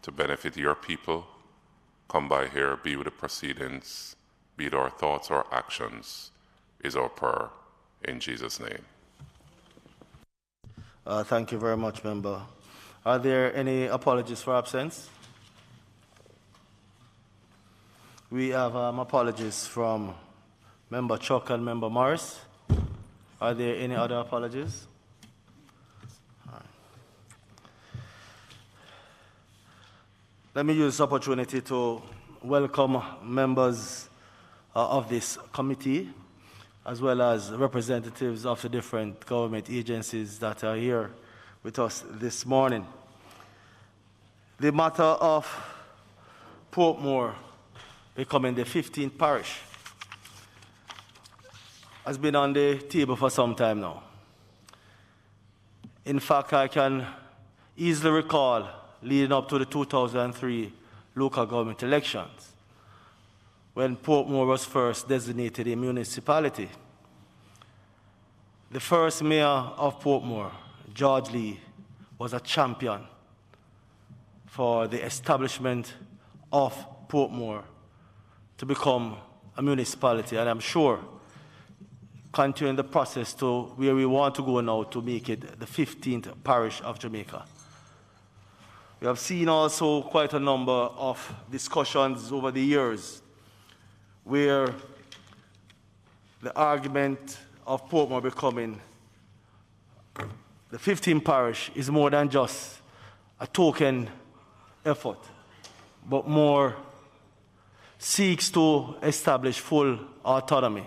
to benefit your people, come by here, be with the proceedings, be it our thoughts or actions, is our prayer. In Jesus' name. Thank you very much, Member. Are there any apologies for absence? We have apologies from Member Chuck and Member Morris. Are there any other apologies? All right. Let me use this opportunity to welcome members of this committee, as well as representatives of the different government agencies that are here with us this morning. The matter of Portmore becoming the 15th parish has been on the table for some time now. In fact, I can easily recall leading up to the 2003 local government elections, when Portmore was first designated a municipality. The first mayor of Portmore, George Lee, was a champion for the establishment of Portmore to become a municipality, and I'm sure continuing the process to where we want to go now to make it the 15th parish of Jamaica. We have seen also quite a number of discussions over the years where the argument of Portmore becoming the 15th parish is more than just a token effort, but more seeks to establish full autonomy,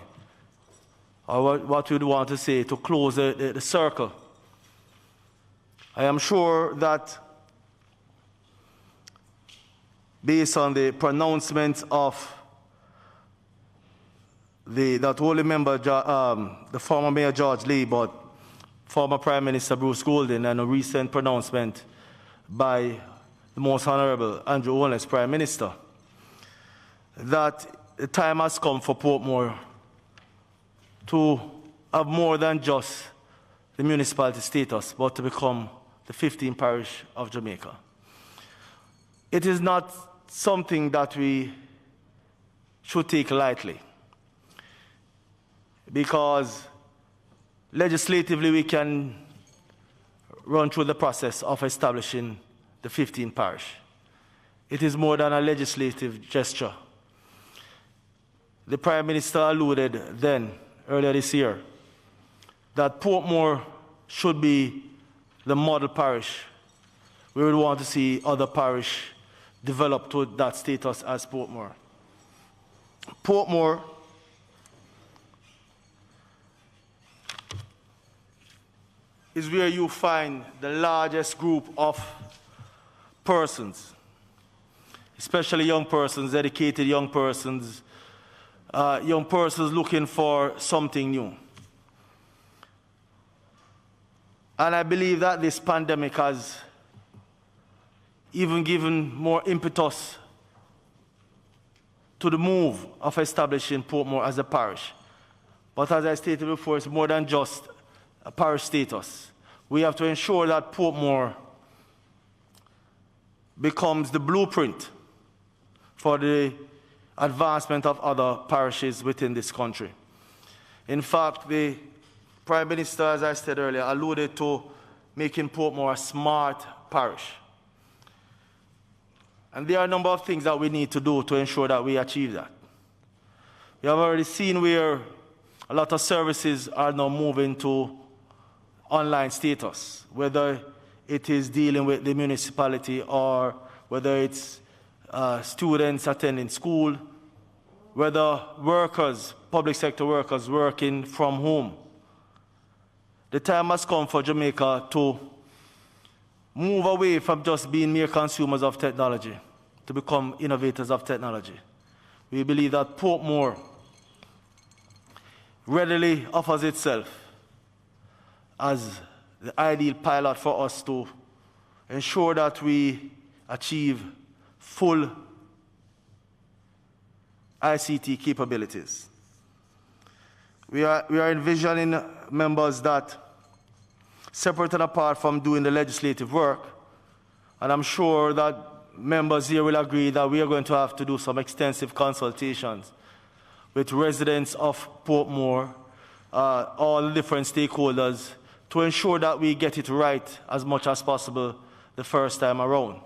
or what we'd want to say, to close the circle. I am sure that based on the pronouncements of not only member, the former Mayor George Lee, but former Prime Minister Bruce Golding, and a recent pronouncement by the Most Honorable Andrew Holness, Prime Minister, that the time has come for Portmore to have more than just the municipality status, but to become the 15th parish of Jamaica. It is not something that we should take lightly, because legislatively we can run through the process of establishing the 15th parish. It is more than a legislative gesture. The Prime Minister alluded then, earlier this year, that Portmore should be the model parish. We would want to see other parishes develop to that status as Portmore. Portmore is where you find the largest group of persons, especially young persons, educated young persons looking for something new. And I believe that this pandemic has even given more impetus to the move of establishing Portmore as a parish. But as I stated before, it's more than just a parish status. We have to ensure that Portmore becomes the blueprint for the advancement of other parishes within this country. In fact, the Prime Minister, as I said earlier, alluded to making Portmore a smart parish. And there are a number of things that we need to do to ensure that we achieve that. We have already seen where a lot of services are now moving to online status, whether it is dealing with the municipality or whether it's students attending school, whether workers, public sector workers working from home. The time has come for Jamaica to move away from just being mere consumers of technology to become innovators of technology. We believe that Portmore readily offers itself as the ideal pilot for us to ensure that we achieve full ICT capabilities. We are envisioning members that, separate and apart from doing the legislative work, and I'm sure that members here will agree that we are going to have to do some extensive consultations with residents of Portmore, all the different stakeholders, to ensure that we get it right as much as possible the first time around.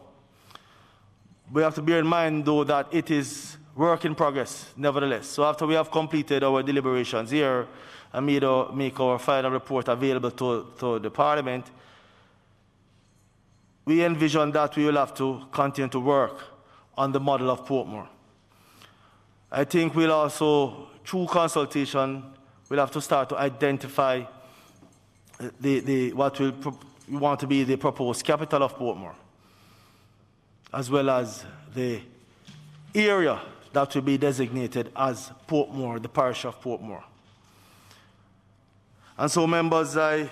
We have to bear in mind, though, that it is work in progress, nevertheless. So after we have completed our deliberations here and make our final report available to the Parliament, we envision that we will have to continue to work on the model of Portmore. I think we'll also, through consultation, we'll have to start to identify what we want to be the proposed capital of Portmore, as well as the area that will be designated as Portmore, the parish of Portmore. And so, members, I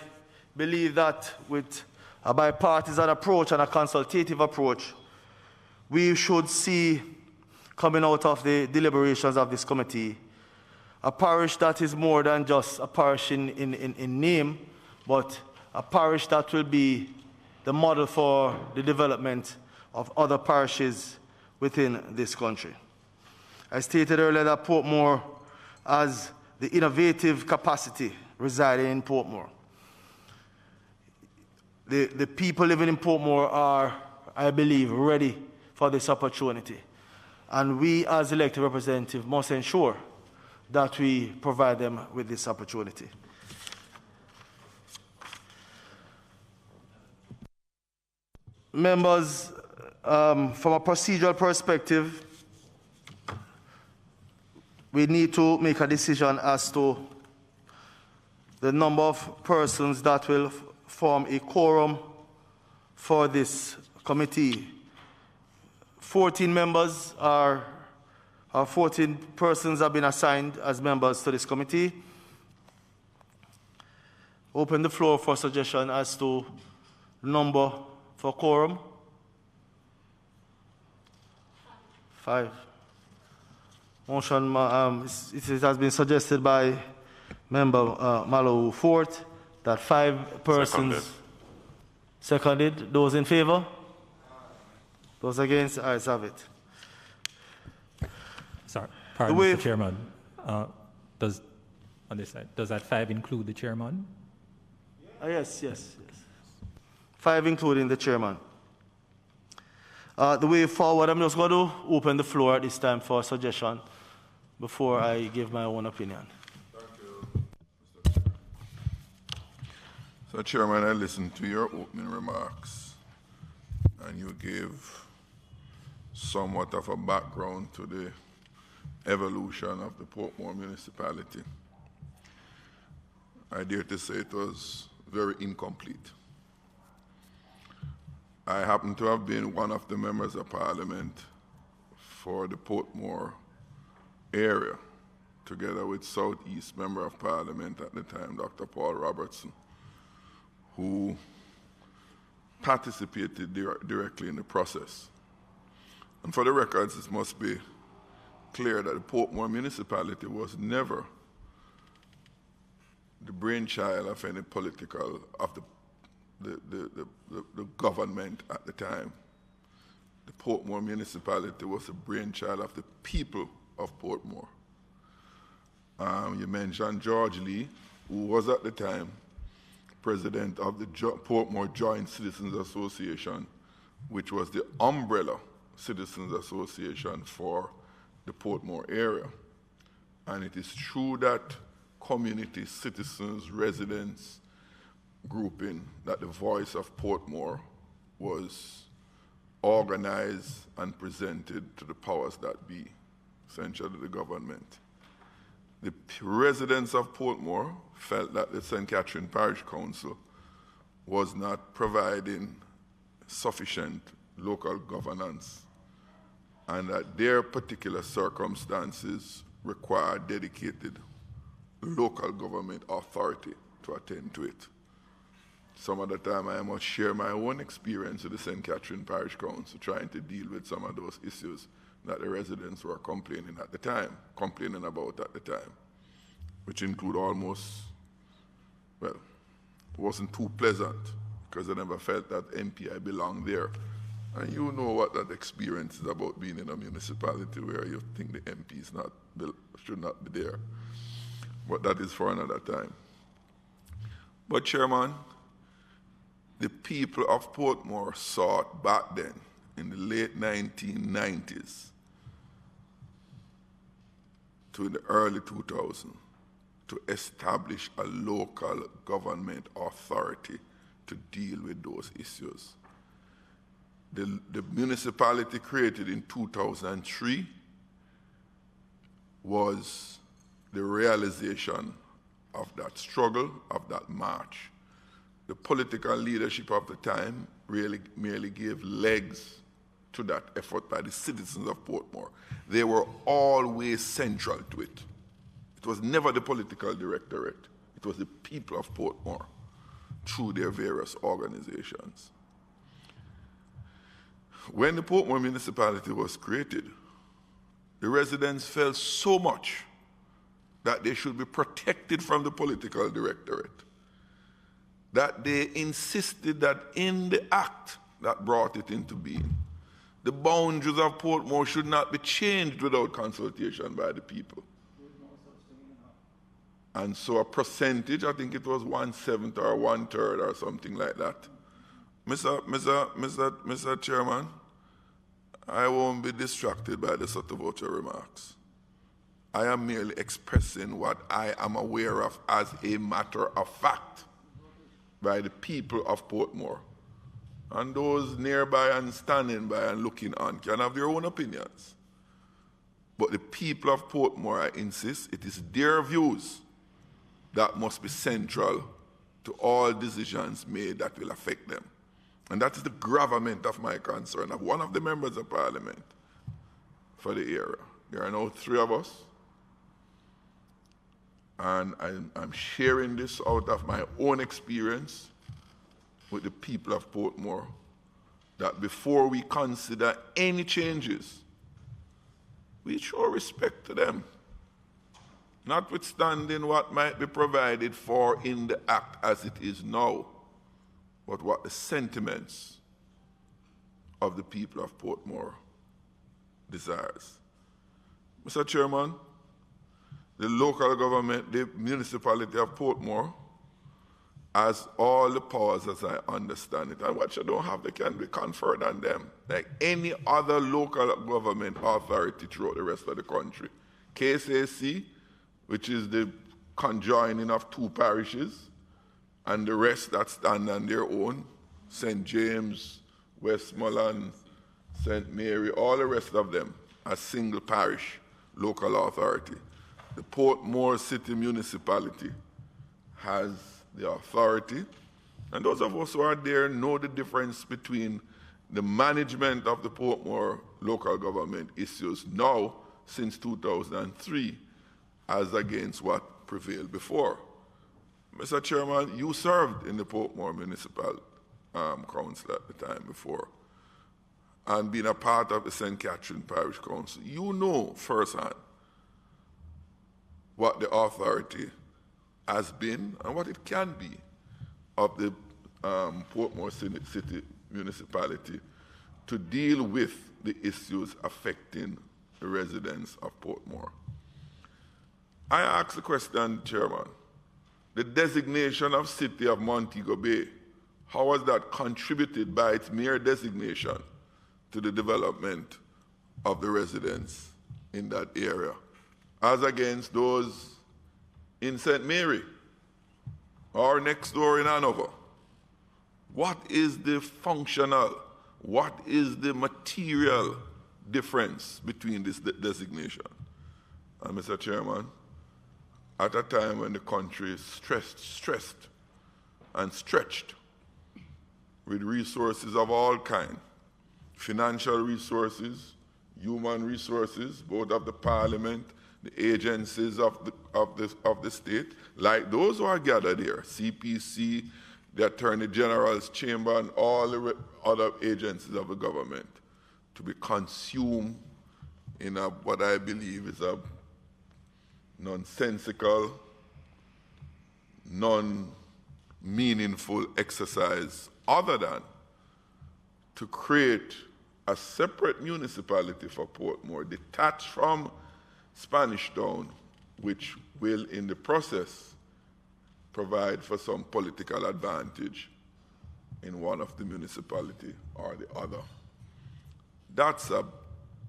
believe that with a bipartisan approach and a consultative approach, we should see, coming out of the deliberations of this committee, a parish that is more than just a parish in name, but a parish that will be the model for the development of other parishes within this country. I stated earlier that Portmore has the innovative capacity residing in Portmore. The people living in Portmore are, I believe, ready for this opportunity. And we as elected representatives must ensure that we provide them with this opportunity. Members, from a procedural perspective, we need to make a decision as to the number of persons that will form a quorum for this committee. 14 members are 14 persons have been assigned as members to this committee. Open the floor for suggestion as to number for quorum. 5. Motion, it has been suggested by Member Malou Fort that 5 persons. Seconded. Those in favor? Those against? Ayes have it. Sorry, pardon, Mr. Chairman. Does that 5 include the chairman? Yes. 5 including the chairman. The way forward, I'm just going to open the floor at this time for suggestion before I give my own opinion. Thank you, Mr. Chairman. So, Chairman, I listened to your opening remarks, and you gave somewhat of a background to the evolution of the Portmore municipality. I dare to say it was very incomplete. I happen to have been one of the members of Parliament for the Portmore area, together with Southeast Member of Parliament at the time, Dr. Paul Robertson, who participated directly in the process. And for the records, it must be clear that the Portmore municipality was never the brainchild of any political, of the government at the time. The Portmore municipality was the brainchild of the people of Portmore. You mentioned George Lee, who was at the time president of the Portmore Joint Citizens Association, which was the umbrella citizens association for the Portmore area. And it is true that community, citizens, residents, grouping, that the voice of Portmore was organized and presented to the powers that be, essentially the government. The residents of Portmore felt that the St. Catherine Parish Council was not providing sufficient local governance, and that their particular circumstances require dedicated local government authority to attend to it. Some of the time I must share my own experience with the St. Catherine Parish Council trying to deal with some of those issues that the residents were complaining about at the time, which include almost, well, it wasn't too pleasant because I never felt that MPI belonged there And you know what that experience is about, being in a municipality where you think the MP should not be there. But that is for another time. But Chairman, the people of Portmore sought back then, in the late 1990s to the early 2000s, to establish a local government authority to deal with those issues. The municipality created in 2003 was the realization of that struggle, of that march. The political leadership of the time really merely gave legs to that effort by the citizens of Portmore. They were always central to it. It was never the political directorate. It was the people of Portmore through their various organizations. When the Portmore municipality was created, the residents felt so much that they should be protected from the political directorate that they insisted that in the act that brought it into being, the boundaries of Portmore should not be changed without consultation by the people. And so a percentage, I think it was 1/7 or 1/3 or something like that. Mr. Chairman, I won't be distracted by the sort of your remarks. I am merely expressing what I am aware of as a matter of fact by the people of Portmore. And those nearby and standing by and looking on can have their own opinions. But the people of Portmore, I insist, it is their views that must be central to all decisions made that will affect them. And that is the gravamen of my concern, of one of the members of Parliament for the area. There are now 3 of us, and I'm sharing this out of my own experience with the people of Portmore, that before we consider any changes, we show respect to them, notwithstanding what might be provided for in the Act as it is now, but what the sentiments of the people of Portmore desires. Mr. Chairman, the local government, the municipality of Portmore, has all the powers as I understand it, and what you don't have, they can be conferred on them, like any other local government authority throughout the rest of the country. JSC, which is the conjoining of 2 parishes, and the rest that stand on their own, St. James, Westmoreland, St. Mary, all the rest of them, a single parish, local authority. The Portmore City Municipality has the authority, and those of us who are there know the difference between the management of the Portmore local government issues now since 2003 as against what prevailed before. Mr. Chairman, you served in the Portmore Municipal Council at the time before, and being a part of the St. Catherine Parish Council, you know firsthand what the authority has been and what it can be of the Portmore City Municipality to deal with the issues affecting the residents of Portmore. I ask the question, Chairman, the designation of City of Montego Bay, how has that contributed by its mere designation to the development of the residents in that area, as against those in St. Mary or next door in Hanover? What is the functional, what is the material difference between this designation? And Mr. Chairman, at a time when the country is stressed and stretched with resources of all kinds, financial resources, human resources, both of the Parliament, the agencies of the state, like those who are gathered here, CPC, the Attorney General's Chamber, and all the other agencies of the government, to be consumed in what I believe is a nonsensical, non-meaningful exercise, other than to create a separate municipality for Portmore, detached from Spanish Town, which will, in the process, provide for some political advantage in one of the municipality or the other. That's a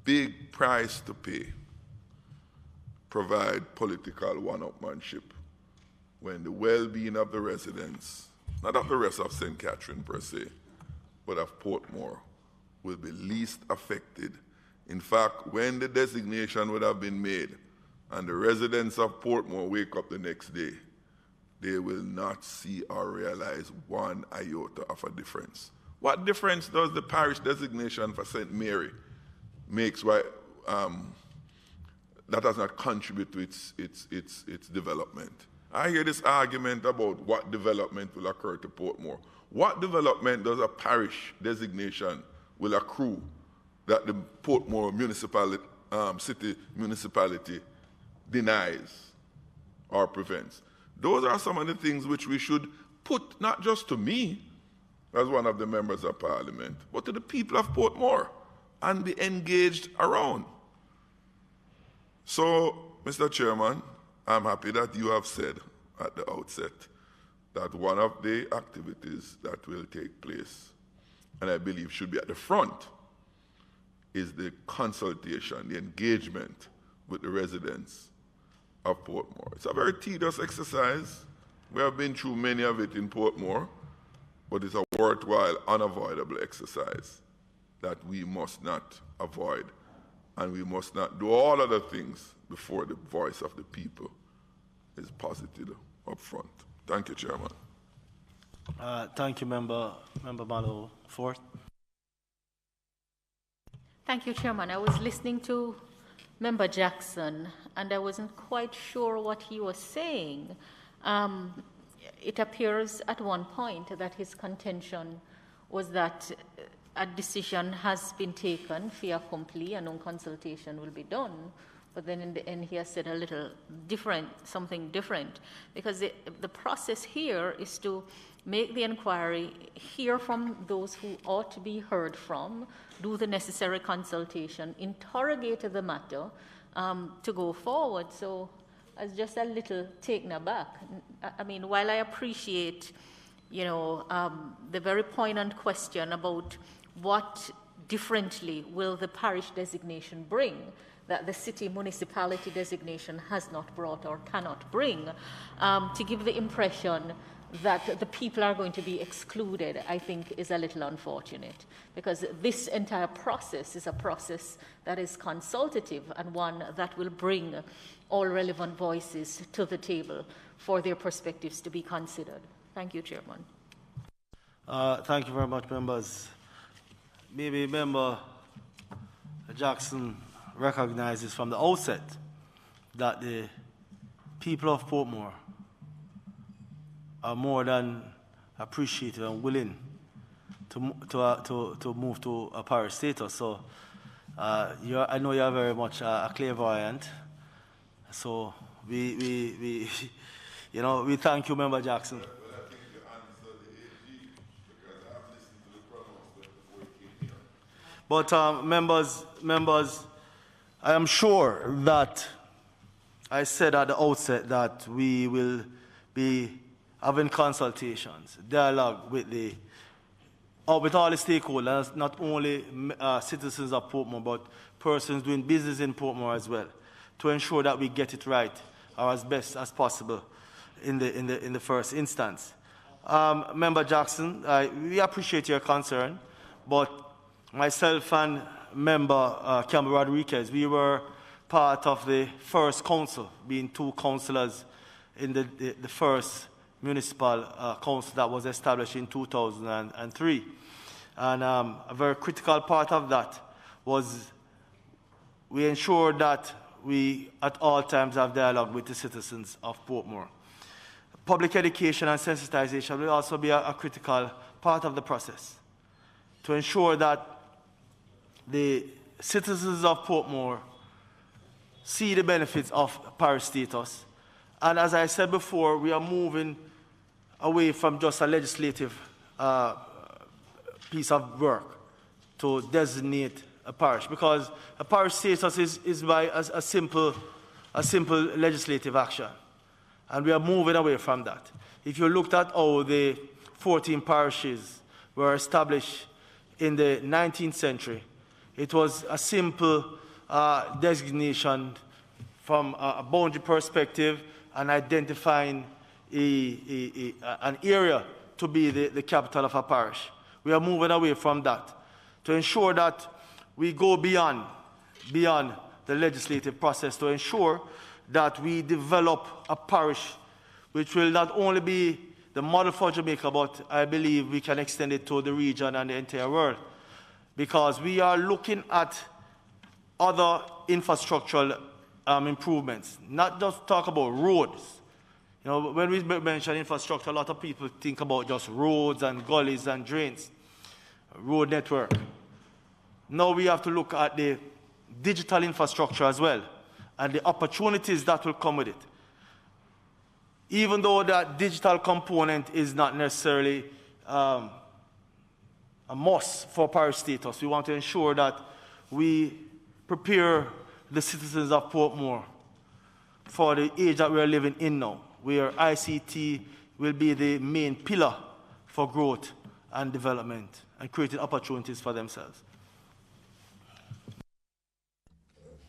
big price to pay. Provide political one-upmanship when the well-being of the residents, not of the rest of St. Catherine per se, but of Portmore, will be least affected. In fact, when the designation would have been made and the residents of Portmore wake up the next day, they will not see or realize one iota of a difference. What difference does the parish designation for St. Mary makes that does not contribute to its development? I hear this argument about what development will occur to Portmore. What development does a parish designation will accrue that the Portmore city municipality denies or prevents? Those are some of the things which we should put, not just to me as one of the members of parliament, but to the people of Portmore and be engaged around. So, Mr. Chairman, I'm happy that you have said at the outset that one of the activities that will take place, and I believe should be at the front, is the consultation, the engagement with the residents of Portmore. It's a very tedious exercise. We have been through many of it in Portmore, but it's a worthwhile, unavoidable exercise that we must not avoid, and we must not do all other things before the voice of the people is posited up front. Thank you, Chairman. Thank you, Member Malo. Fourth. Thank you, Chairman. I was listening to Member Jackson, and I wasn't quite sure what he was saying. It appears at one point that his contention was that a decision has been taken, fait accompli, and no consultation will be done. But then in the end, he has said a little different, something different, because the process here is to make the inquiry, hear from those who ought to be heard from, do the necessary consultation, interrogate the matter to go forward. So I was just a little taken aback. I mean, while I appreciate, the very poignant question about what differently will the parish designation bring that the city municipality designation has not brought or cannot bring, to give the impression that the people are going to be excluded, I think is a little unfortunate, because this entire process is a process that is consultative and one that will bring all relevant voices to the table for their perspectives to be considered. Thank you, Chairman. Thank you very much, members. Maybe Member Jackson recognizes from the outset that the people of Portmore are more than appreciative and willing to move to a parish status. So I know you are very much a clairvoyant. So we thank you, Member Jackson. But members, I am sure that I said at the outset that we will be having consultations, dialogue with all the stakeholders, not only citizens of Portmore, but persons doing business in Portmore as well, to ensure that we get it right or as best as possible in the first instance. Member Jackson, we appreciate your concern, but myself and Member Campbell Rodriguez, we were part of the first council, being two councillors in the first municipal council that was established in 2003. And a very critical part of that was we ensured that we at all times have dialogue with the citizens of Portmore. Public education and sensitization will also be a critical part of the process to ensure that the citizens of Portmore see the benefits of parish status. And as I said before, we are moving away from just a legislative piece of work to designate a parish, because a parish status is by a simple legislative action. And we are moving away from that. If you looked at how the 14 parishes were established in the 19th century, it was a simple designation from a boundary perspective and identifying an area to be the capital of a parish. We are moving away from that to ensure that we go beyond the legislative process, to ensure that we develop a parish which will not only be the model for Jamaica, but I believe we can extend it to the region and the entire world, because we are looking at other infrastructural improvements, not just talk about roads. You know, when we mention infrastructure, a lot of people think about just roads and gullies and drains, road network. Now we have to look at the digital infrastructure as well, and the opportunities that will come with it. Even though that digital component is not necessarily a must for parish status, we want to ensure that we prepare the citizens of Portmore for the age that we are living in now, where ICT will be the main pillar for growth and development and creating opportunities for themselves.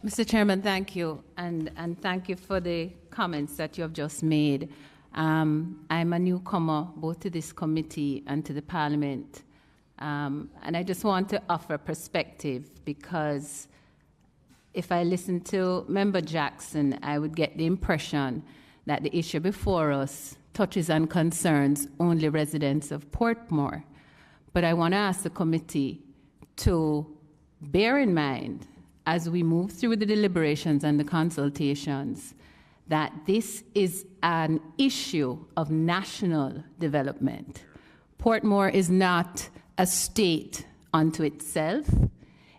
Mr. Chairman, thank you, and thank you for the comments that you have just made. I'm a newcomer both to this committee and to the Parliament, and I just want to offer perspective, because if I listen to Member Jackson, I would get the impression that the issue before us touches and concerns only residents of Portmore. But I want to ask the committee to bear in mind, as we move through the deliberations and the consultations, that this is an issue of national development. Portmore is not a state unto itself.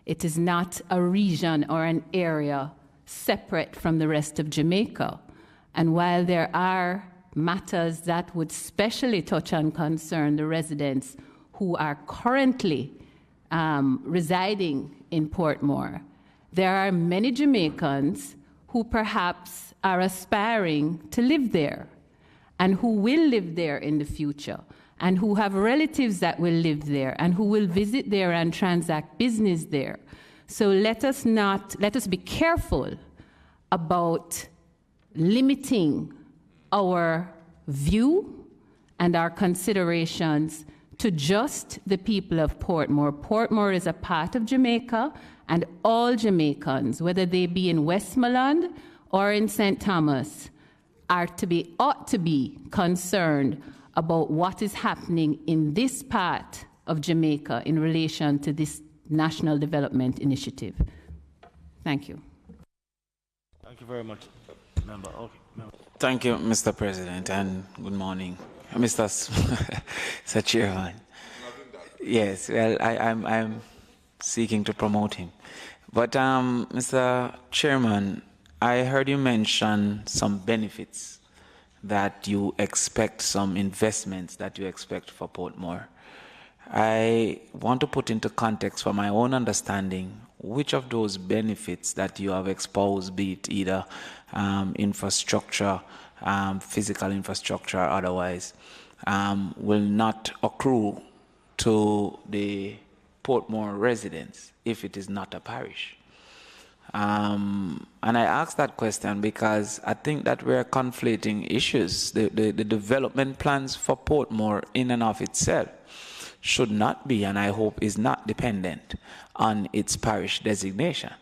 It is not a region or an area separate from the rest of Jamaica. And while there are matters that would specially touch and concern the residents who are currently residing in Portmore, there are many Jamaicans who perhaps are aspiring to live there and who will live there in the future, and who have relatives that will live there and who will visit there and transact business there. So let us be careful about limiting our view and our considerations to just the people of Portmore. Portmore is a part of Jamaica, and all Jamaicans, whether they be in Westmoreland or in St. Thomas, ought to be concerned about what is happening in this part of Jamaica in relation to this National Development Initiative. Thank you. Thank you very much, Member. Okay. Member. Thank you, Mr. President, and good morning, Mr. Chairman. Yes, well, I'm seeking to promote him. But, Mr. Chairman, I heard you mention some benefits that you expect, some investments that you expect for Portmore. I want to put into context, for my own understanding, which of those benefits that you have exposed, be it either infrastructure, physical infrastructure, or otherwise, will not accrue to the Portmore residents if it is not a parish. And I ask that question because I think that we're conflating issues. The development plans for Portmore in and of itself should not be, and I hope is not, dependent on its parish designation.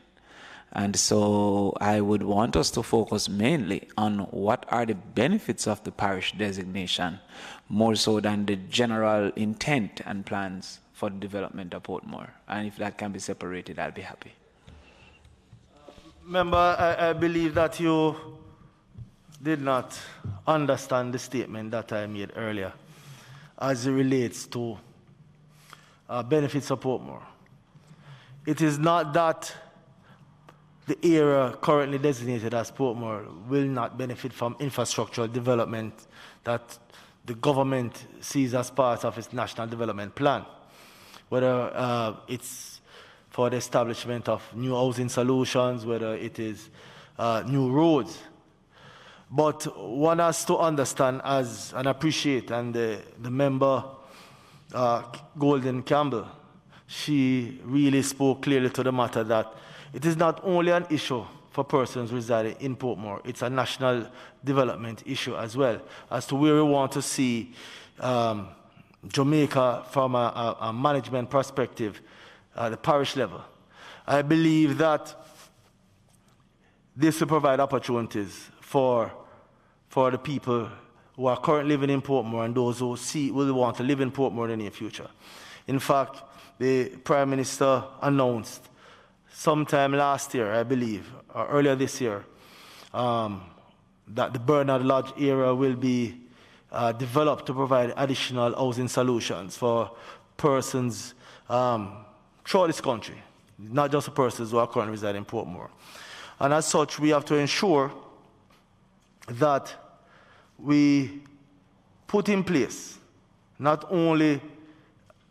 And so I would want us to focus mainly on what are the benefits of the parish designation, more so than the general intent and plans for the development of Portmore. And if that can be separated, I'll be happy. Member, I believe that you did not understand the statement that I made earlier as it relates to benefits of Portmore. It is not that the area currently designated as Portmore will not benefit from infrastructural development that the government sees as part of its national development plan. Whether it's for the establishment of new housing solutions, whether it is new roads. But one has to understand and appreciate, and the member, Golden Campbell, she really spoke clearly to the matter that it is not only an issue for persons residing in Portmore, it's a national development issue as well, as to where we want to see Jamaica from a management perspective at the parish level. I believe that this will provide opportunities for the people who are currently living in Portmore and those who will want to live in Portmore in the near future. In fact, the Prime Minister announced sometime last year, I believe, or earlier this year, that the Bernard Lodge area will be developed to provide additional housing solutions for persons throughout this country, not just the persons who are currently residing in Portmore. And as such, we have to ensure that we put in place not only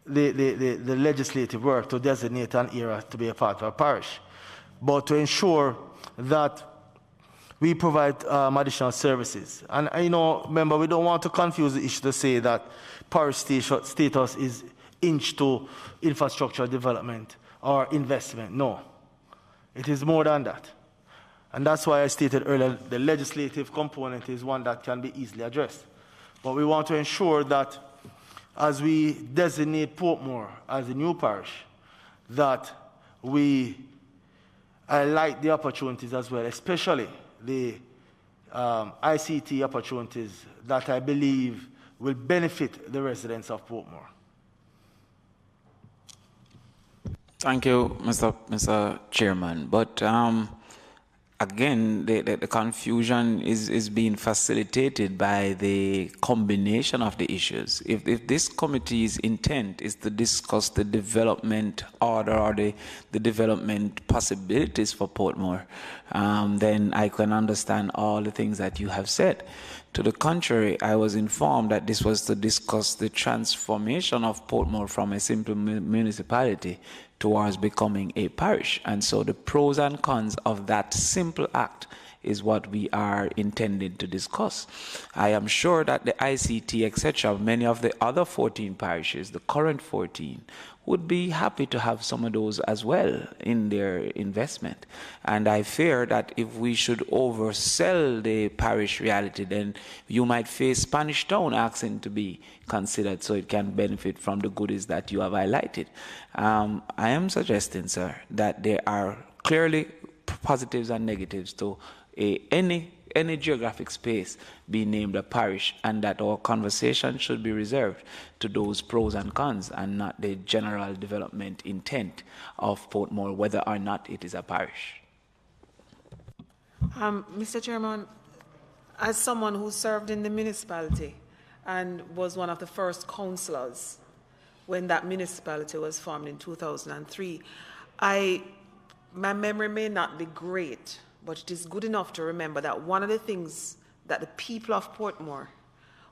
the legislative work to designate an area to be a part of our parish, but to ensure that we provide additional services. And remember, we don't want to confuse the issue to say that parish status is inched to infrastructure development or investment. No, it is more than that. And that's why I stated earlier, the legislative component is one that can be easily addressed. But we want to ensure that as we designate Portmore as a new parish, that we highlight the opportunities as well, especially the ICT opportunities that I believe will benefit the residents of Portmore. Thank you, Mr. Chairman. But again, the confusion is being facilitated by the combination of the issues. If this committee's intent is to discuss the development order or the development possibilities for Portmore, then I can understand all the things that you have said. To the contrary, I was informed that this was to discuss the transformation of Portmore from a simple municipality towards becoming a parish. And so the pros and cons of that simple act is what we are intending to discuss. I am sure that the ICT, etc., many of the other 14 parishes, the current 14, would be happy to have some of those as well in their investment. And I fear that if we should oversell the parish reality, then you might face Spanish Town asking to be considered so it can benefit from the goodies that you have highlighted. I am suggesting, sir, that there are clearly positives and negatives to any geographic space be named a parish, and that our conversation should be reserved to those pros and cons and not the general development intent of Portmore, whether or not it is a parish. Mr. Chairman, as someone who served in the municipality and was one of the first councillors when that municipality was formed in 2003, my memory may not be great, but it is good enough to remember that one of the things that the people of Portmore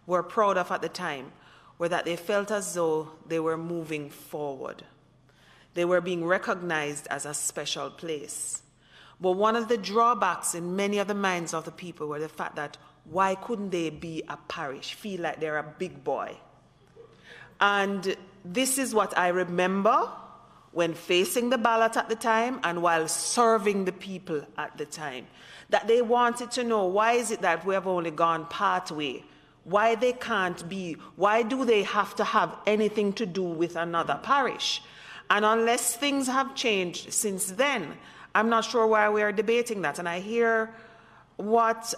were proud of at the time were that they felt as though they were moving forward. They were being recognized as a special place. But one of the drawbacks in many of the minds of the people were the fact that why couldn't they be a parish, feel like they're a big boy? And this is what I remember when facing the ballot at the time and while serving the people at the time, that they wanted to know, why is it that we have only gone part way? Why they can't be, why do they have to have anything to do with another parish? And unless things have changed since then, I'm not sure why we are debating that. And I hear what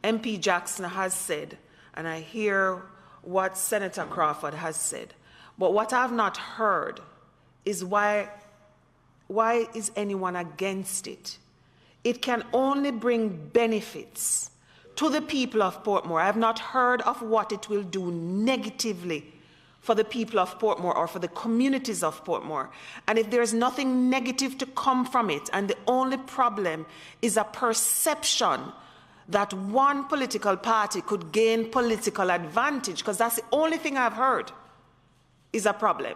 MP Jackson has said, and I hear what Senator Crawford has said. But what I've not heard is why is anyone against it? It can only bring benefits to the people of Portmore. I have not heard of what it will do negatively for the people of Portmore or for the communities of Portmore. And if there's nothing negative to come from it, and the only problem is a perception that one political party could gain political advantage, because that's the only thing I've heard, is a problem.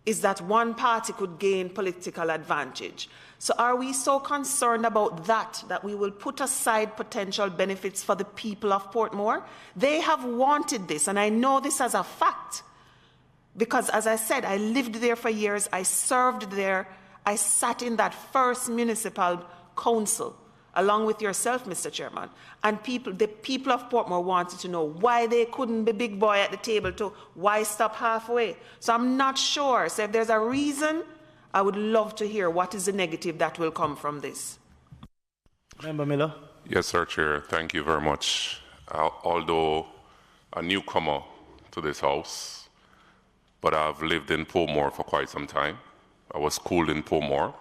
is that one party could gain political advantage. So are we so concerned about that we will put aside potential benefits for the people of Portmore? They have wanted this, and I know this as a fact, because as I said, I lived there for years, I served there, I sat in that first municipal council, along with yourself, Mr. Chairman, and the people of Portmore wanted to know why they couldn't be big boy at the table too, why stop halfway. So I'm not sure. So if there's a reason, I would love to hear what is the negative that will come from this. Member Miller. Yes, sir, Chair. Thank you very much. Although a newcomer to this House, but I've lived in Portmore for quite some time. I was schooled in Portmore.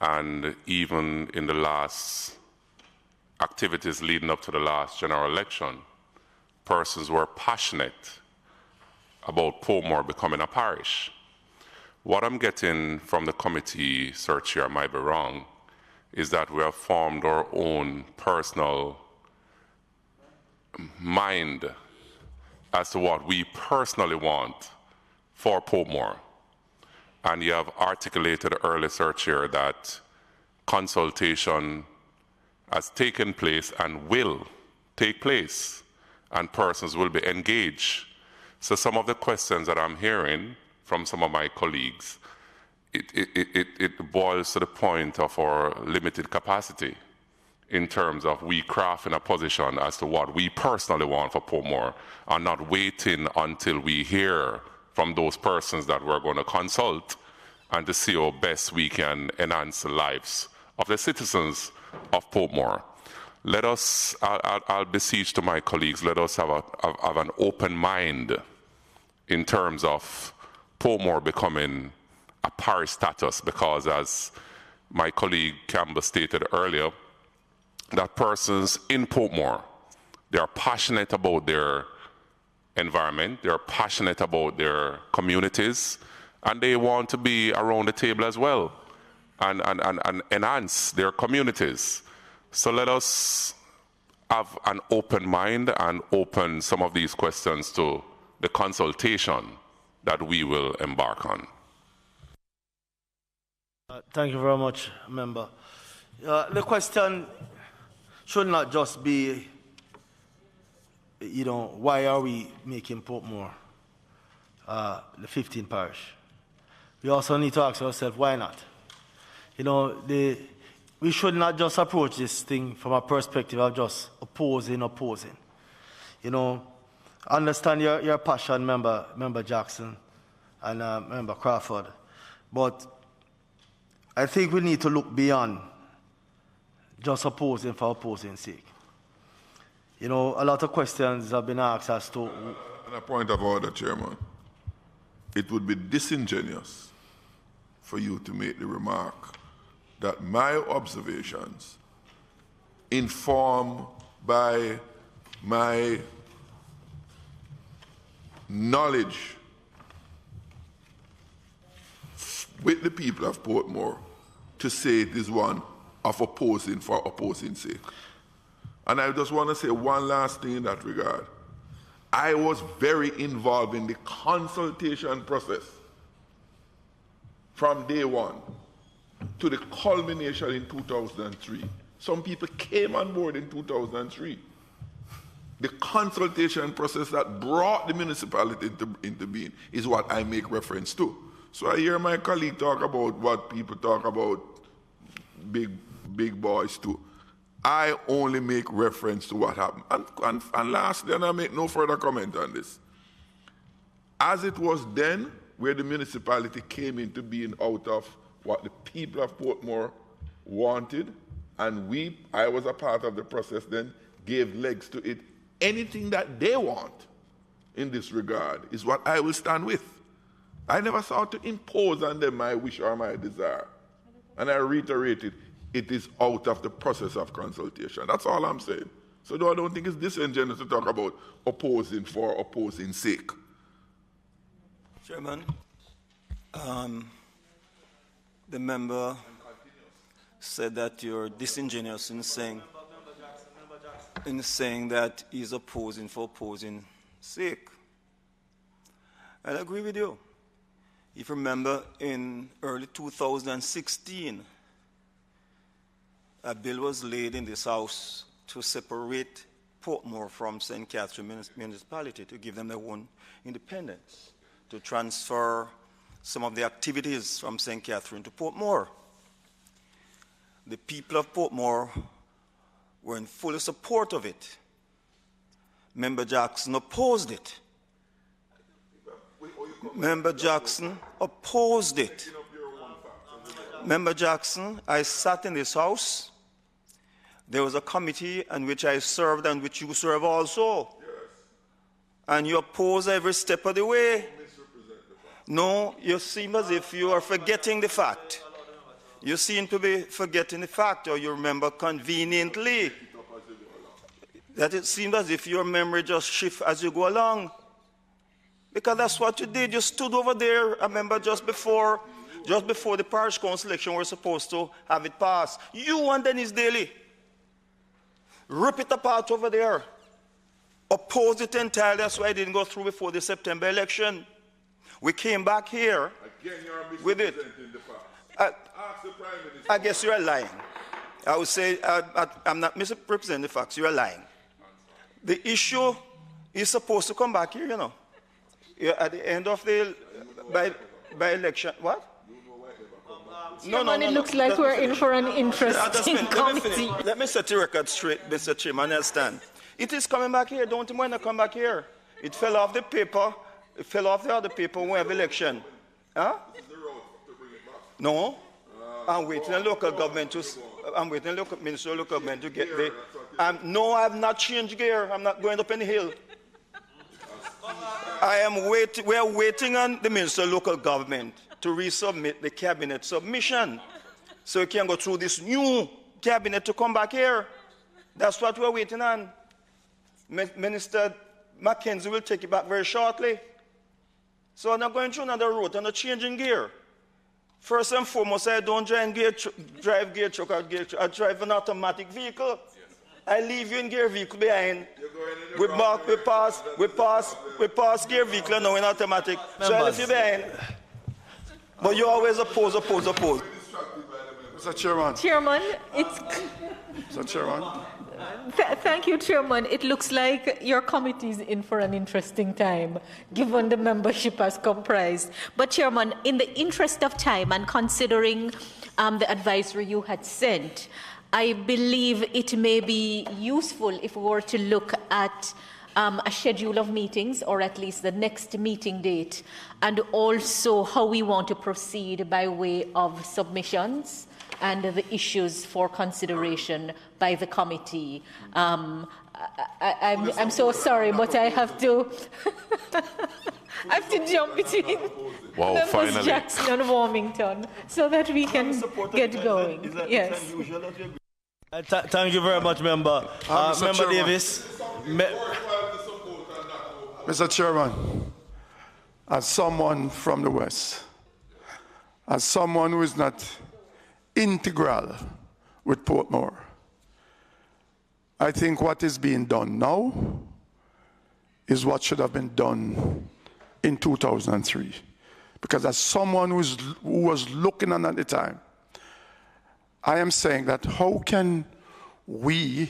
And even in the last activities leading up to the last general election, persons were passionate about Portmore becoming a parish. What I'm getting from the committee, Sir Chair, I might be wrong, is that we have formed our own personal mind as to what we personally want for Portmore. And you have articulated earlier, Sir Chair, that consultation has taken place and will take place, and persons will be engaged. So some of the questions that I'm hearing from some of my colleagues, it boils to the point of our limited capacity in terms of we crafting a position as to what we personally want for Portmore, and not waiting until we hear from those persons that we're going to consult and to see how best we can enhance the lives of the citizens of Portmore. Let us, I'll beseech to my colleagues, let us have an open mind in terms of Portmore becoming a parish status, because as my colleague Campbell stated earlier, that persons in Portmore, they are passionate about their environment, they're passionate about their communities, and they want to be around the table as well and enhance their communities. So let us have an open mind and open some of these questions to the consultation that we will embark on. Thank you very much, Member. The question should not just be, why are we making Portmore the 15th parish? We also need to ask ourselves, why not? We should not just approach this thing from a perspective of just opposing. Understand your passion, Member Jackson and Member Crawford, but I think we need to look beyond just opposing for opposing's sake. A lot of questions have been asked as to... On a point of order, Chairman, it would be disingenuous for you to make the remark that my observations, informed by my knowledge with the people of Portmore, to say it is one of opposing for opposing's sake. And I just want to say one last thing in that regard. I was very involved in the consultation process from day one to the culmination in 2003. Some people came on board in 2003. The consultation process that brought the municipality into being is what I make reference to. So I hear my colleague talk about what people talk about big boys too. I only make reference to what happened. And lastly, and I make no further comment on this. As it was then, where the municipality came into being out of what the people of Portmore wanted, and I was a part of the process then, gave legs to it. Anything that they want in this regard is what I will stand with. I never sought to impose on them my wish or my desire. And I reiterated, it is out of the process of consultation. That's all I'm saying. So I don't think it's disingenuous to talk about opposing for opposing's sake. Chairman, the member said that you're disingenuous in saying that he's opposing for opposing sake. I agree with you. If you remember, in early 2016, a bill was laid in this House to separate Portmore from St. Catherine Municipality, to give them their own independence, to transfer some of the activities from St. Catherine to Portmore. The people of Portmore were in full support of it. Member Jackson opposed it. Member Jackson opposed it. Member Jackson, I sat in this House. There was a committee in which I served and which you serve also. And you oppose every step of the way. No, you seem as if you are forgetting the fact. You seem to be forgetting the fact, or you remember conveniently. That it seems as if your memory just shifts as you go along. Because that's what you did. You stood over there, I remember, just before the parish council election, we were supposed to have it passed. You and Dennis Daly rip it apart over there. Oppose it entirely. That's why it didn't go through before the September election. We came back here with it. I guess you're lying. I would say I'm not misrepresenting the facts. You're lying. The issue is supposed to come back here, you know. At the end of the by election. What? No. It looks like we're in for an interesting committee. Let me set the record straight, Mr. Chairman. Understand? It is coming back here. Don't you want to come back here? It fell off the paper. It fell off the other paper when we have election. Huh? No. I'm waiting on local government to. I'm waiting on local Minister of Local Government to get the. No, I have not changed gear. I'm not going up any hill. We are waiting on the Minister of Local Government to resubmit the cabinet submission, so we can go through this new cabinet to come back here. That's what we're waiting on. Minister Mackenzie will take it back very shortly. So I'm not going through another route. I'm not changing gear. First and foremost, I don't drive gear truck or gear truck. I drive an automatic vehicle. I leave you in gear vehicle behind. We pass gear vehicle now in automatic. So I leave you behind. But you always oppose. Mr. Chairman. Chairman, it's... Mr. Chairman. Thank you, Chairman. It looks like your committee is in for an interesting time, given the membership as comprised. But, Chairman, in the interest of time and considering the advisory you had sent, I believe it may be useful if we were to look at a schedule of meetings, or at least the next meeting date, and also how we want to proceed by way of submissions and the issues for consideration by the committee. I'm so sorry, but I have to jump between members Jackson and Warmington so that we can get going. Yes. Thank you very much, Member. Member Davis. Mr. Chairman, as someone from the West, as someone who is not integral with Portmore, I think what is being done now is what should have been done in 2003. Because as someone who was looking on at the time, I am saying that how can we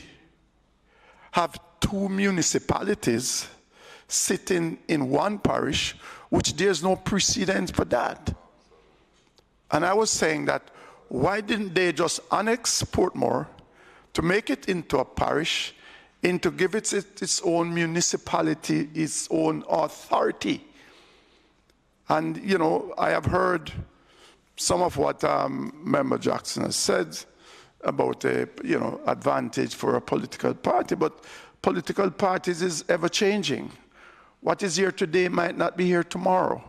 have two municipalities sitting in one parish, which there's no precedent for that? And I was saying that why didn't they just annex Portmore to make it into a parish and to give it its own municipality, its own authority? And, you know, I have heard some of what Member Jackson has said about a, advantage for a political party, but political parties is ever changing. What is here today might not be here tomorrow.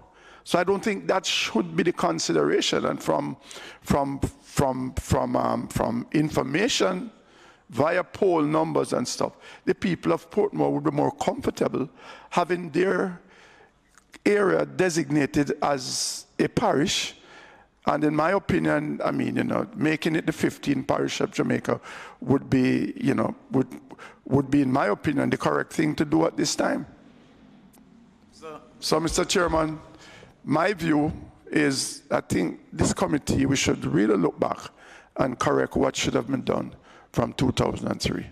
So I don't think that should be the consideration. And from information via poll numbers and stuff, the people of Portmore would be more comfortable having their area designated as a parish. And in my opinion, making it the 15th parish of Jamaica would be, would be, in my opinion, the correct thing to do at this time. So, Mr. Chairman, my view is I think this committee, we should really look back and correct what should have been done from 2003.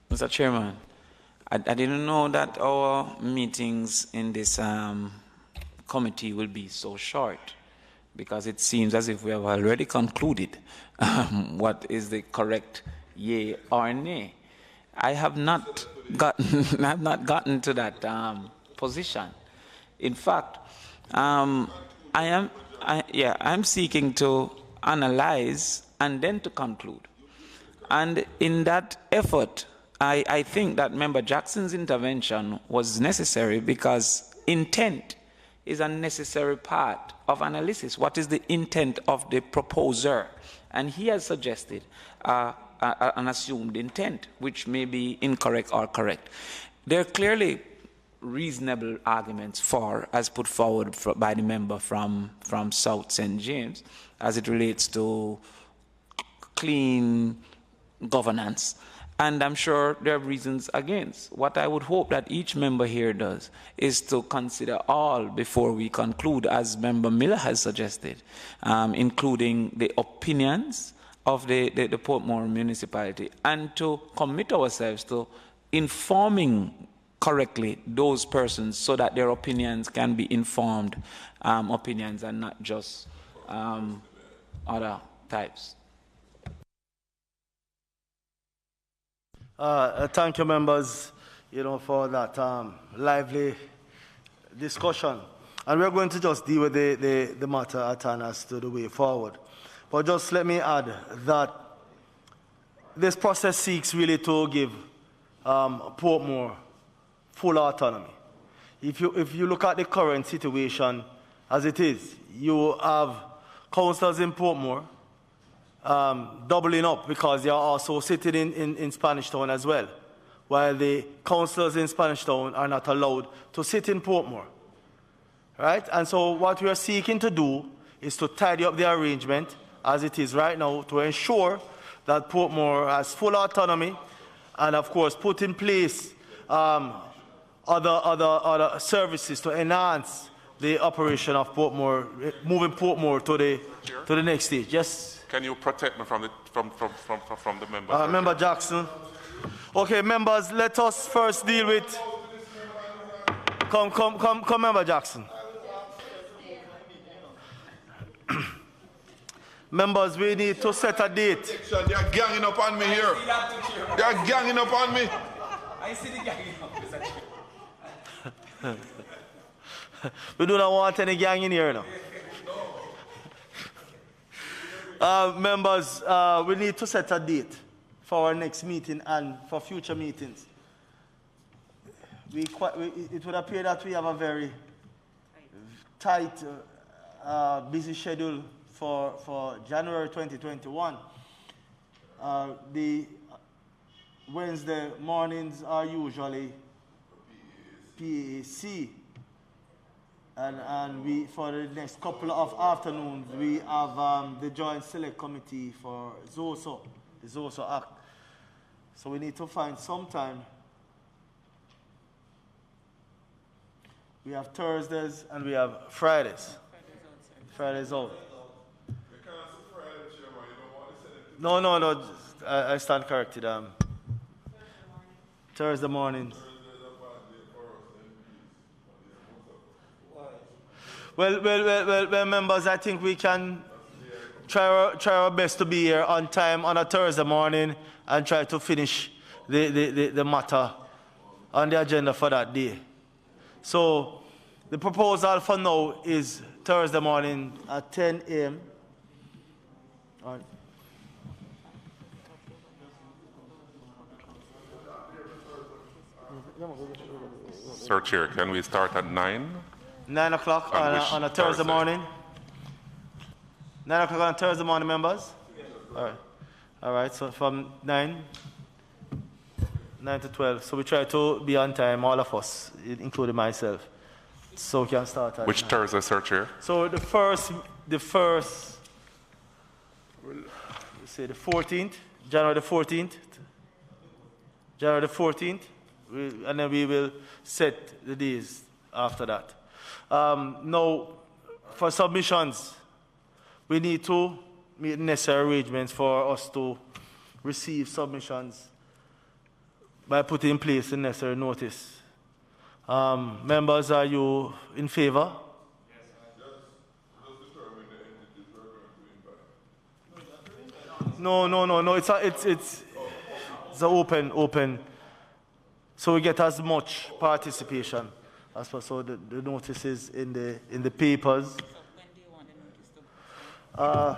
Mr. Chairman, I didn't know that our meetings in this committee will be so short, because it seems as if we have already concluded what is the correct yea or nay. I have not gotten to that position. In fact, I'm seeking to analyze and then to conclude. And in that effort, I think that Member Jackson's intervention was necessary, because intent is a necessary part of analysis. What is the intent of the proposer? And he has suggested an assumed intent, which may be incorrect or correct. There are clearly reasonable arguments for, as put forward by the member from South St. James, as it relates to clean governance. And I'm sure there are reasons against. What I would hope that each member here does is to consider all before we conclude, as Member Miller has suggested, including the opinions of the Portmore municipality, and to commit ourselves to informing correctly those persons so that their opinions can be informed opinions and not just other types. Thank you, members, for that lively discussion. And we're going to just deal with the matter at hand as to the way forward. But just let me add that this process seeks really to give Portmore full autonomy. If you look at the current situation as it is, you have councillors in Portmore doubling up, because they are also sitting in Spanish Town as well, while the councillors in Spanish Town are not allowed to sit in Portmore. Right? And so what we are seeking to do is to tidy up the arrangement as it is right now, to ensure that Portmore has full autonomy, and of course put in place other services to enhance the operation of Portmore, moving Portmore to the next stage. Yes. Can you protect me from the members? Member Jackson. Okay, members, let us first deal with. Come, Member Jackson. Members, we need to set a date. They are ganging up on me here. They are ganging up on me. I see the ganging up. We do not want any gang in here now. Members, we need to set a date for our next meeting and for future meetings. It would appear that we have a very tight, busy schedule for January 2021. The Wednesday mornings are usually PAC. And we, for the next couple of afternoons, we have the Joint Select Committee for ZOSO, the ZOSO Act. So we need to find some time. We have Thursdays and we have Fridays. Fridays out. No, I stand corrected. Thursday mornings. Well, members, I think we can try our best to be here on time on a Thursday morning and try to finish the matter on the agenda for that day. So the proposal for now is Thursday morning at 10 a.m. All right. Sir Chair, can we start at 9? 9 o'clock on a Thursday morning. 9 o'clock on a Thursday morning, members? All right. All right, so from 9 to 12. So we try to be on time, all of us, including myself. So we can start at Which 9. Thursday, Sir Chair? So the first, let's say the 14th, January the 14th. January the 14th. And then we will set the days after that. Now, for submissions, we need to make necessary arrangements for us to receive submissions by putting in place the necessary notice. Members, are you in favor? No. It's an open. So we get as much participation as possible. So the notice is in the papers. So when do you want the notice to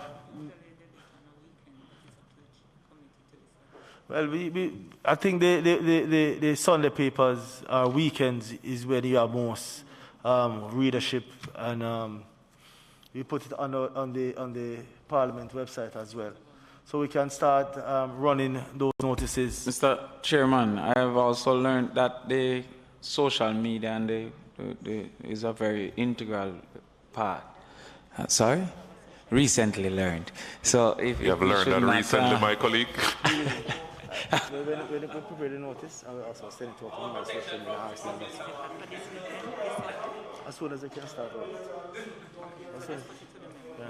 Well, I think the Sunday papers, weekends is where you have most readership, and we put it on the Parliament website as well. So we can start running those notices. Mr. Chairman, I have also learned that the social media and the is a very integral part. Sorry? Recently learned. So if you have learned that recently, my colleague. When we prepare the notice, I will also send it to our social media and ask them as soon as they can start. Yeah.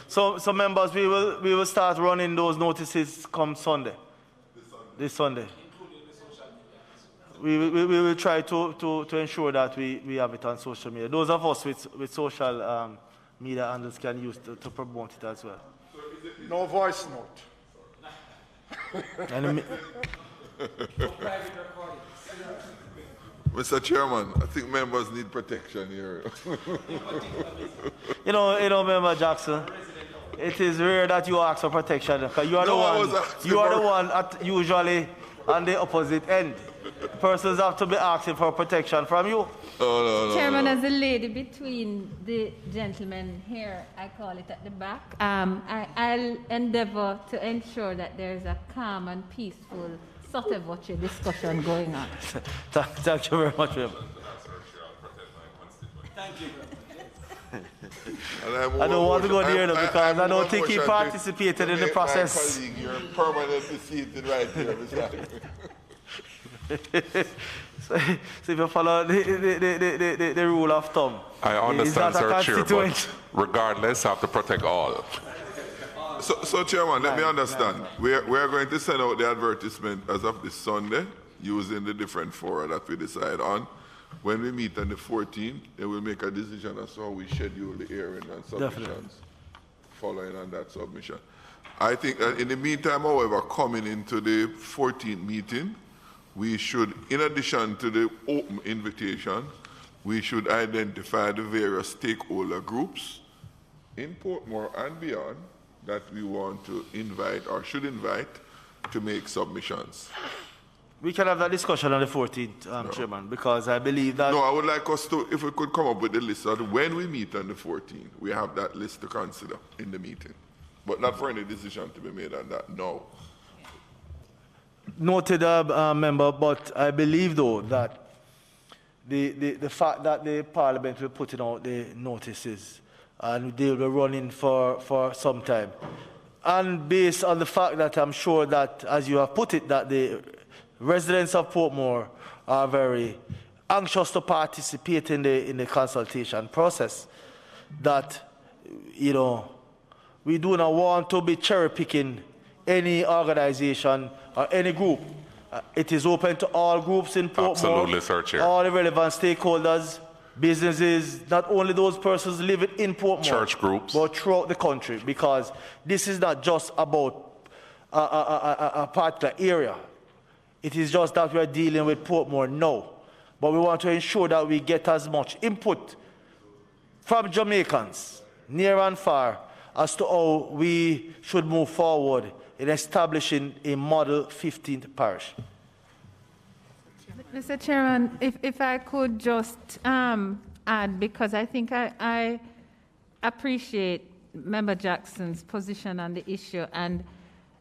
So members, we will start running those notices come Sunday. This Sunday. We will try to ensure that we have it on social media. Those of us with social media handles can use to promote it as well. No voice note. Mr. Chairman, I think members need protection here. you know, Member Jackson, it is rare that you ask for protection because you are the one usually on the opposite end. Persons have to be asking for protection from you. No. Chairman, as a lady between the gentlemen here, I call it at the back, I'll endeavor to ensure that there is a calm and peaceful sort of discussion going on. Thank you very much, ma'am. Thank you. I don't want to go there because I don't think he participated in the process. My colleague, you're permanently seated right here, Mr. So if you follow the rule of thumb, I understand, sir, Chair, but regardless, I have to protect all. So Chairman, let me understand. We are going to send out the advertisement as of this Sunday using the different fora that we decide on. When we meet on the 14th, they will make a decision as to how we schedule the hearing and submissions. Definitely. Following on that submission. I think in the meantime, however, coming into the 14th meeting, we should, in addition to the open invitation, we should identify the various stakeholder groups in Portmore and beyond that we want to invite or should invite to make submissions. We can have that discussion on the 14th, Chairman, because I believe that... No, I would like us to, if we could come up with the list of when we meet on the 14th, we have that list to consider in the meeting. But not for any decision to be made on that, no. Noted, member, but I believe, though, that the fact that the Parliament will put out the notices and they will be running for some time, and based on the fact that I'm sure that, as you have put it, that the residents of Portmore are very anxious to participate in the consultation process, that, you know, we do not want to be cherry-picking any organization or any group. It is open to all groups in Portmore. Absolutely, sir, Chair. All the relevant stakeholders, businesses, not only those persons living in Portmore, church groups, but throughout the country, because this is not just about a particular area. It is just that we are dealing with Portmore now. But we want to ensure that we get as much input from Jamaicans, near and far, as to how we should move forward in establishing a model 15th parish. Mr. Chairman, if I could just add, because I think I appreciate Member Jackson's position on the issue, and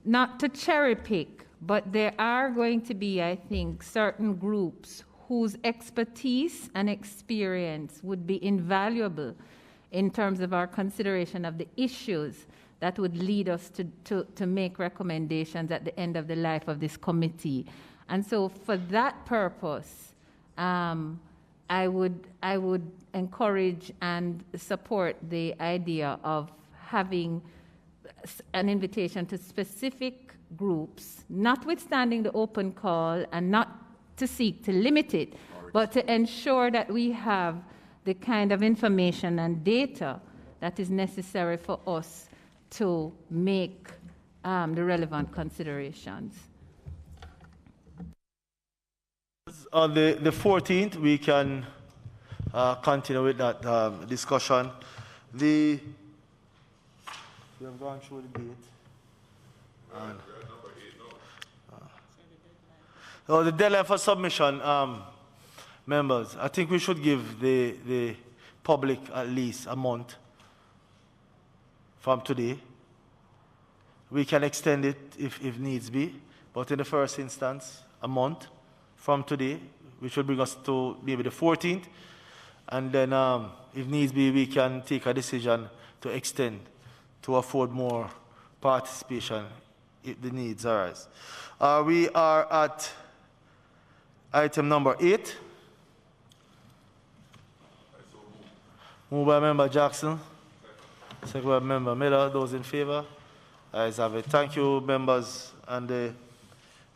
not to cherry pick, but there are going to be, I think, certain groups whose expertise and experience would be invaluable in terms of our consideration of the issues that would lead us to make recommendations at the end of the life of this committee. And so for that purpose, I would encourage and support the idea of having an invitation to specific groups, notwithstanding the open call and not to seek to limit it, but to ensure that we have the kind of information and data that is necessary for us to make the relevant considerations. On the 14th, we can continue with that discussion. We have gone through the date. The deadline for submission, members, I think we should give the public at least a month from today. We can extend it if needs be, but in the first instance, a month from today, which will bring us to maybe the 14th, and then if needs be, we can take a decision to extend to afford more participation if the needs arise. We are at item number 8. Moved by Member Jackson, second by Member Miller. Those in favor? Ayes have it. Thank you, members and the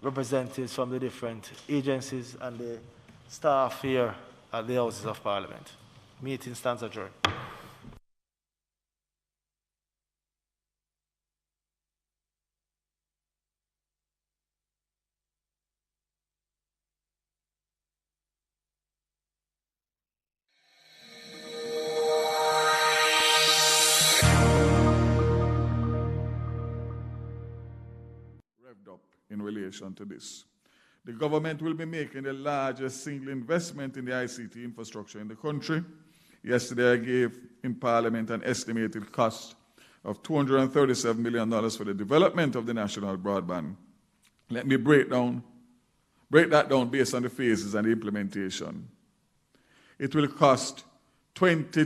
representatives from the different agencies and the staff here at the Houses of Parliament. Meeting stands adjourned. In relation to this. The government will be making the largest single investment in the ICT infrastructure in the country. Yesterday I gave in Parliament an estimated cost of $237 million for the development of the national broadband. Let me break that down based on the phases and the implementation. It will cost 20 to